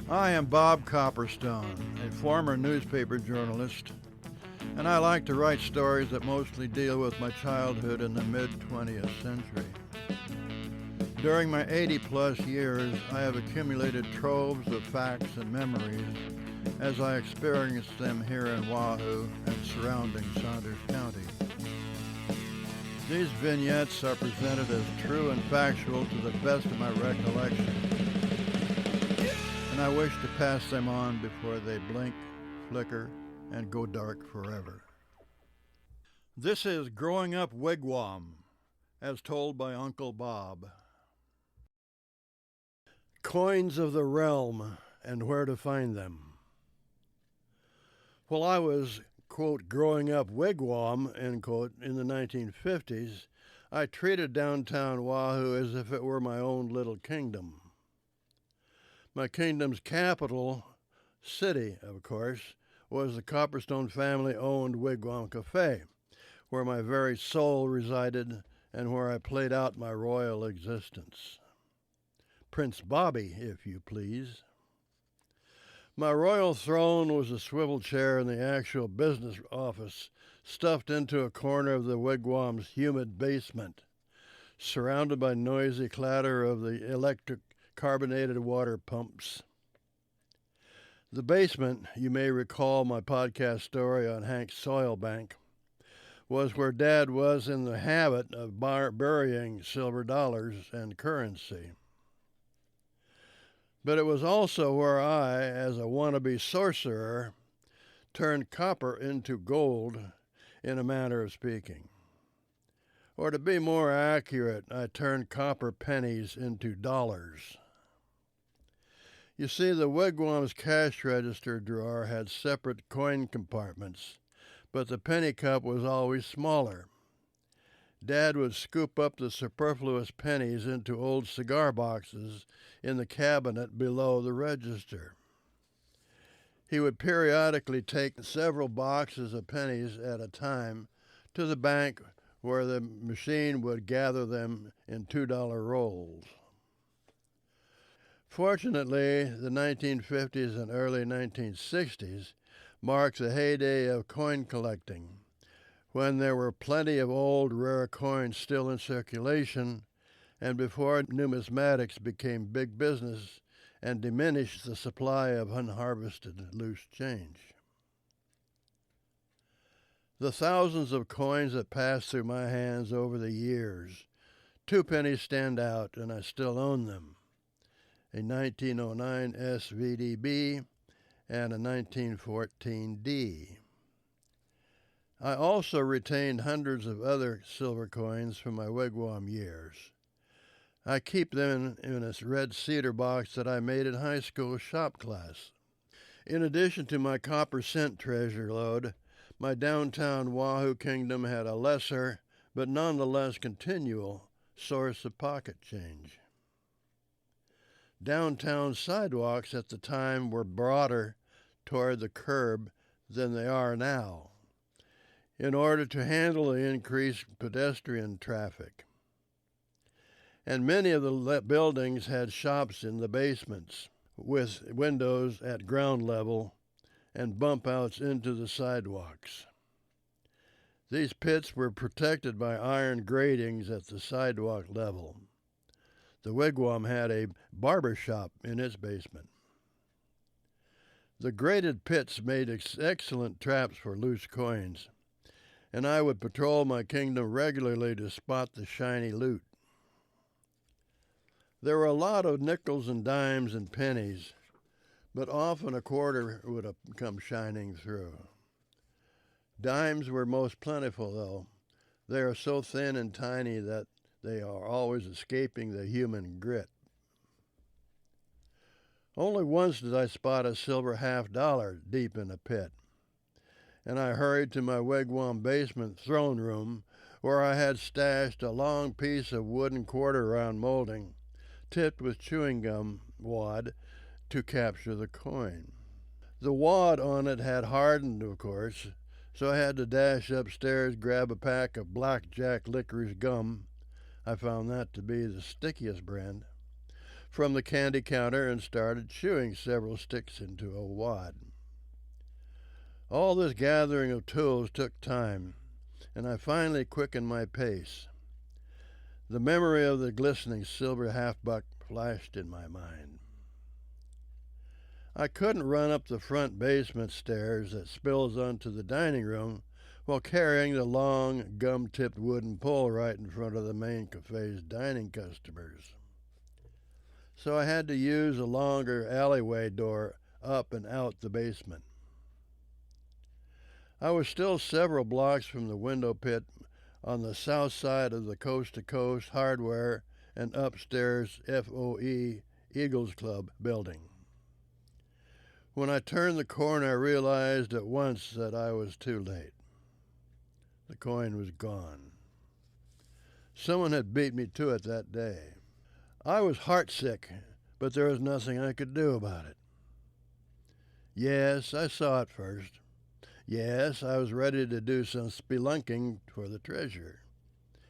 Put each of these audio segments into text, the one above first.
I am Bob Copperstone, a former newspaper journalist, and I like to write stories that mostly deal with my childhood in the mid-20th century. During my 80-plus years, I have accumulated troves of facts and memories as I experienced them here in Wahoo and surrounding Saunders County. These vignettes are presented as true and factual to the best of my recollection, and I wish to pass them on before they blink, flicker, and go dark forever. This is Growing Up Wigwam, as told by Uncle Bob. Coins of the realm and where to find them. While I was, quote, growing up wigwam, end quote, in the 1950s, I treated downtown Wahoo as if it were my own little kingdom. My kingdom's capital city, of course, was the Copperstone family-owned Wigwam Café, where my very soul resided and where I played out my royal existence. Prince Bobby, if you please. My royal throne was a swivel chair in the actual business office, stuffed into a corner of the wigwam's humid basement, surrounded by noisy clatter of the electric carbonated-water pumps. The basement, you may recall my podcast story on Hank's soil bank, was where Dad was in the habit of burying silver dollars and currency. But it was also where I, as a wannabe sorcerer, turned copper into gold, in a manner of speaking. Or to be more accurate, I turned copper pennies into dollars. You see, the Wigwam's cash register drawer had separate coin compartments, but the penny cup was always smaller. Dad would scoop up the superfluous pennies into old cigar boxes in the cabinet below the register. He would periodically take several boxes of pennies at a time to the bank where the machine would gather them in $2 rolls. Fortunately, the 1950s and early 1960s marked the heyday of coin collecting, when there were plenty of old rare coins still in circulation, and before numismatics became big business and diminished the supply of unharvested loose change. The thousands of coins that passed through my hands over the years, 2 pennies stand out, and I still own them. A 1909 SVDB and a 1914 D. I also retained hundreds of other silver coins from my wigwam years. I keep them in a red cedar box that I made in high school shop class. In addition to my copper cent treasure load, my downtown Wahoo kingdom had a lesser, but nonetheless continual, source of pocket change. Downtown sidewalks at the time were broader toward the curb than they are now, in order to handle the increased pedestrian traffic. And many of the buildings had shops in the basements, with windows at ground level and bump outs into the sidewalks. These pits were protected by iron gratings at the sidewalk level. The wigwam had a barber shop in its basement. The grated pits made excellent traps for loose coins, and I would patrol my kingdom regularly to spot the shiny loot. There were a lot of nickels and dimes and pennies, but often a quarter would have come shining through. Dimes were most plentiful, though. They are so thin and tiny that they are always escaping the human grit. Only once did I spot a silver $50 deep in a pit, and I hurried to my wigwam basement throne room, where I had stashed a long piece of wooden quarter-round molding, tipped with chewing gum wad, to capture the coin. The wad on it had hardened, of course, so I had to dash upstairs, grab a pack of blackjack licorice gum. I found that to be the stickiest brand. from the candy counter and started chewing several sticks into a wad. All this gathering of tools took time, and I finally quickened my pace. The memory of the glistening silver half-buck flashed in my mind. I couldn't run up the front basement stairs that spills onto the dining room while carrying the long, gum-tipped wooden pole right in front of the main cafe's dining customers. So I had to use a longer alleyway door up and out the basement. I was still several blocks from the window pit on the south side of the Coast to Coast Hardware and upstairs FOE Eagles Club building. When I turned the corner, I realized at once that I was too late. The coin was gone. Someone had beat me to it that day. I was heartsick, but there was nothing I could do about it. Yes, I saw it first. Yes, I was ready to do some spelunking for the treasure.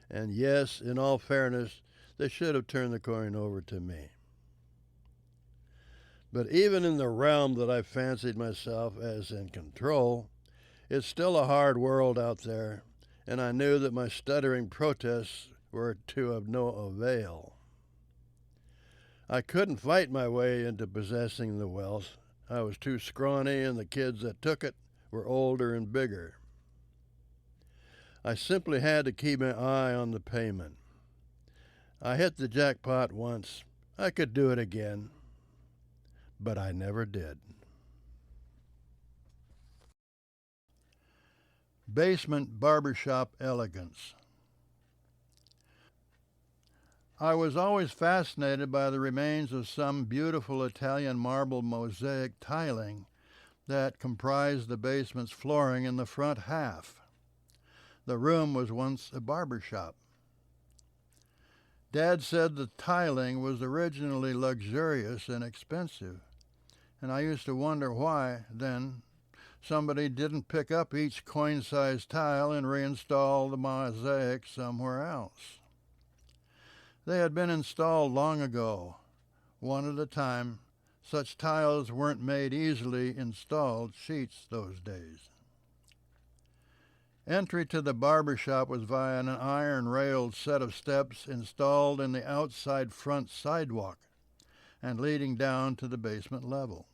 And yes, in all fairness, they should have turned the coin over to me. But even in the realm that I fancied myself as in control, it's still a hard world out there, and I knew that my stuttering protests were to of no avail. I couldn't fight my way into possessing the wealth. I was too scrawny, and the kids that took it were older and bigger. I simply had to keep my eye on the payment. I hit the jackpot once. I could do it again. But I never did. Basement barbershop elegance. I was always fascinated by the remains of some beautiful Italian marble mosaic tiling that comprised the basement's flooring in the front half. The room was once a barbershop. Dad said the tiling was originally luxurious and expensive, and I used to wonder why, then, somebody didn't pick up each coin-sized tile and reinstall the mosaic somewhere else. They had been installed long ago, one at a time. Such tiles weren't made easily installed sheets those days. Entry to the barbershop was via an iron-railed set of steps installed in the outside front sidewalk and leading down to the basement level.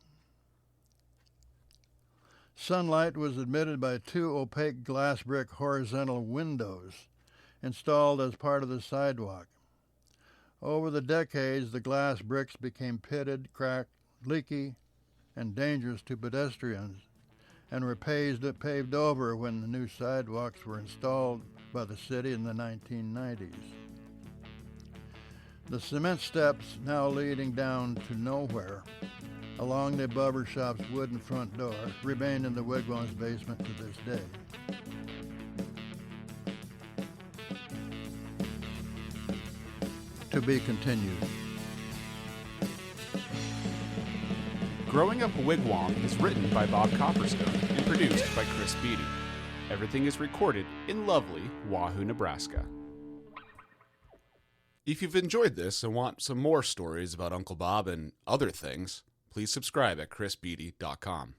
Sunlight was admitted by two opaque glass brick horizontal windows installed as part of the sidewalk. Over the decades, the glass bricks became pitted, cracked, leaky, and dangerous to pedestrians, and were paved over when the new sidewalks were installed by the city in the 1990s. The cement steps, now leading down to nowhere, along the barbershop's wooden front door, remain in the Wigwam's basement to this day. To be continued. Growing Up Wigwam is written by Bob Copperstone and produced by Chris Beatty. Everything is recorded in lovely Wahoo, Nebraska. If you've enjoyed this and want some more stories about Uncle Bob and other things, please subscribe at chrisbeatty.com.